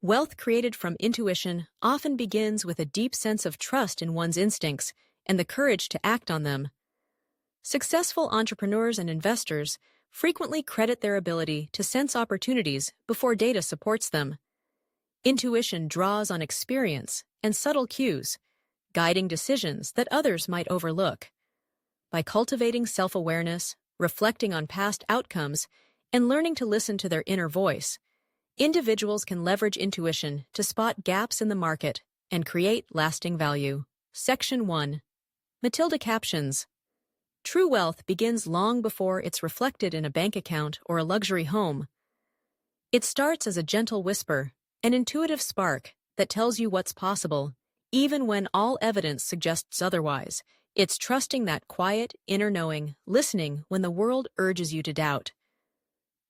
Wealth created from intuition often begins with a deep sense of trust in one's instincts and the courage to act on them. Successful entrepreneurs and investors frequently credit their ability to sense opportunities before data supports them. Intuition draws on experience and subtle cues, guiding decisions that others might overlook. By cultivating self-awareness, reflecting on past outcomes, and learning to listen to their inner voice, individuals can leverage intuition to spot gaps in the market and create lasting value. Section 1. Matilda captions. True wealth begins long before it's reflected in a bank account or a luxury home. It starts as a gentle whisper, an intuitive spark that tells you what's possible, even when all evidence suggests otherwise. It's trusting that quiet, inner knowing, listening when the world urges you to doubt.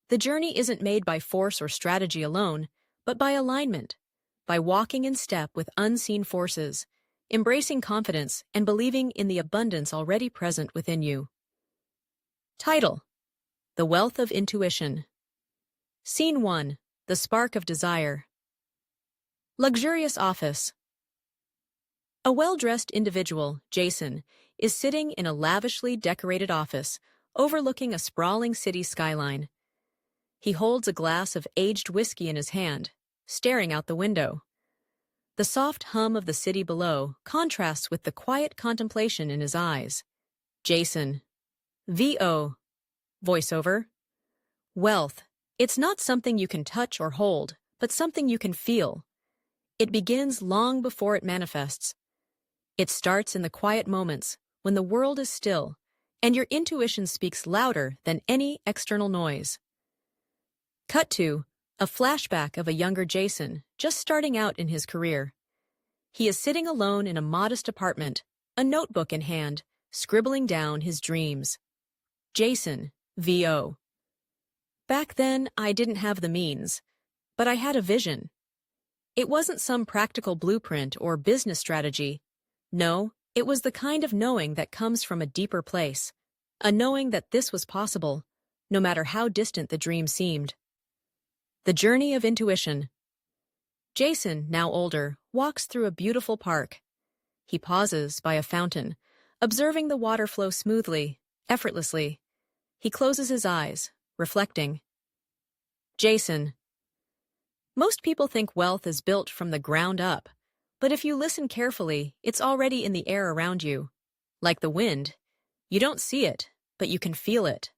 The journey isn't made by force or strategy alone, but by alignment, by walking in step with unseen forces, embracing confidence and believing in the abundance already present within you. Title: The Wealth of Intuition. Scene 1. The Spark of Desire. Luxurious office. A well-dressed individual, Jason, is sitting in a lavishly decorated office overlooking a sprawling city skyline. He holds a glass of aged whiskey in his hand, staring out the window. The soft hum of the city below contrasts with the quiet contemplation in his eyes. Jason. VO. Voiceover. Wealth. It's not something you can touch or hold, but something you can feel. It begins long before it manifests. It starts in the quiet moments, when the world is still, and your intuition speaks louder than any external noise. Cut to a flashback of a younger Jason, just starting out in his career. He is sitting alone in a modest apartment, a notebook in hand, scribbling down his dreams. Jason, VO. Back then, I didn't have the means, but I had a vision. It wasn't some practical blueprint or business strategy. No, it was the kind of knowing that comes from a deeper place, a knowing that this was possible, no matter how distant the dream seemed. The journey of intuition. Jason, now older, walks through a beautiful park. He pauses by a fountain, observing the water flow smoothly, effortlessly. He closes his eyes, reflecting. Jason. Most people think wealth is built from the ground up. But if you listen carefully, it's already in the air around you. Like the wind, you don't see it, but you can feel it.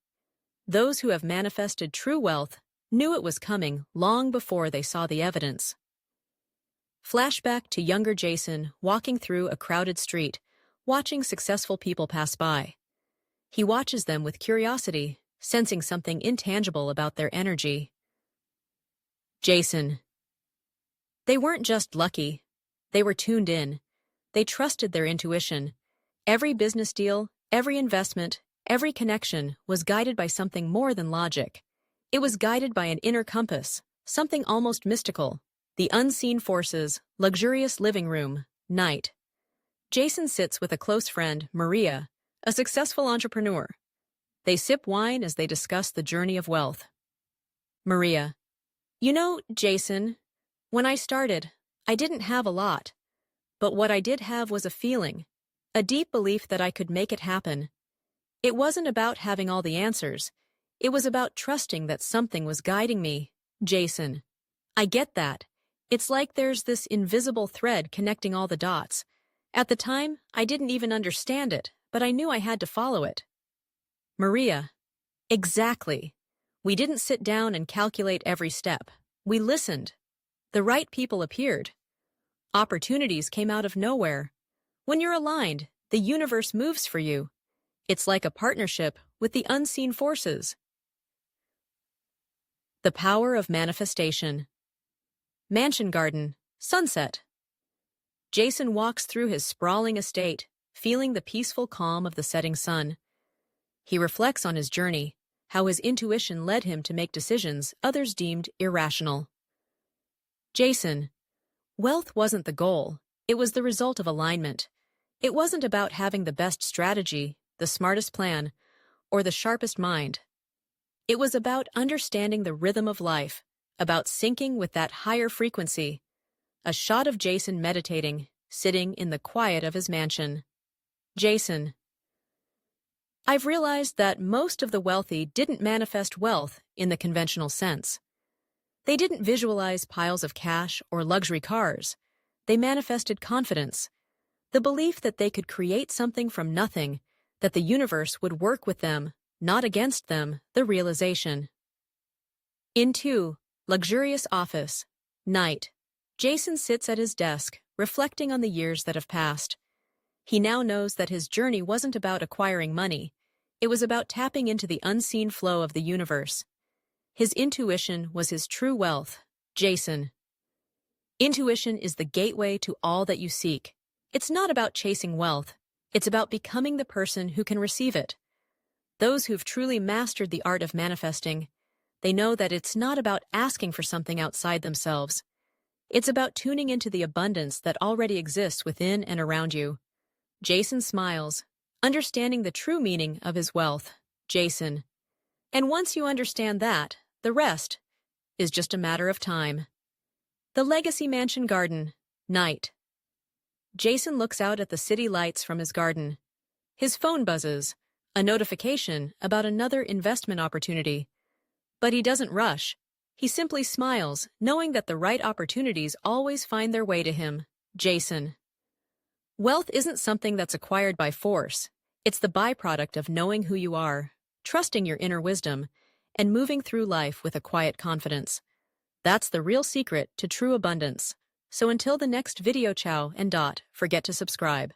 Those who have manifested true wealth knew it was coming long before they saw the evidence. Flashback to younger Jason walking through a crowded street, watching successful people pass by. He watches them with curiosity, sensing something intangible about their energy. Jason. They weren't just lucky. They were tuned in. They trusted their intuition. Every business deal, every investment, every connection was guided by something more than logic. It was guided by an inner compass, something almost mystical. The unseen forces, luxurious living room, night. Jason sits with a close friend, Maria, a successful entrepreneur. They sip wine as they discuss the journey of wealth. Maria. You know, Jason, when I started, I didn't have a lot, but what I did have was a feeling, a deep belief that I could make it happen. It wasn't about having all the answers. It was about trusting that something was guiding me. Jason. I get that. It's like there's this invisible thread connecting all the dots. At the time, I didn't even understand it, but I knew I had to follow it. Maria. Exactly. We didn't sit down and calculate every step. We listened. The right people appeared. Opportunities came out of nowhere. When you're aligned, the universe moves for you. It's like a partnership with the unseen forces. The power of manifestation. Mansion garden, sunset. Jason walks through his sprawling estate, feeling the peaceful calm of the setting sun. He reflects on his journey, how his intuition led him to make decisions others deemed irrational. Jason. Wealth wasn't the goal. It was the result of alignment. It wasn't about having the best strategy, the smartest plan, or the sharpest mind. It was about understanding the rhythm of life, about syncing with that higher frequency. A shot of Jason meditating, sitting in the quiet of his mansion. Jason. I've realized that most of the wealthy didn't manifest wealth in the conventional sense. They didn't visualize piles of cash or luxury cars. They manifested confidence, the belief that they could create something from nothing, that the universe would work with them, not against them, the realization. In 2, luxurious office. Night. Jason sits at his desk, reflecting on the years that have passed. He now knows that his journey wasn't about acquiring money. It was about tapping into the unseen flow of the universe. His intuition was his true wealth. Jason. Intuition is the gateway to all that you seek. It's not about chasing wealth. It's about becoming the person who can receive it. Those who've truly mastered the art of manifesting, they know that it's not about asking for something outside themselves. It's about tuning into the abundance that already exists within and around you. Jason smiles, understanding the true meaning of his wealth. Jason. And once you understand that, the rest is just a matter of time. The Legacy Mansion Garden. Night. Jason looks out at the city lights from his garden. His phone buzzes, a notification about another investment opportunity. But he doesn't rush. He simply smiles, knowing that the right opportunities always find their way to him. Jason. Wealth isn't something that's acquired by force. It's the byproduct of knowing who you are, trusting your inner wisdom, and moving through life with a quiet confidence. That's the real secret to true abundance. So until the next video, ciao and dot, forget to subscribe.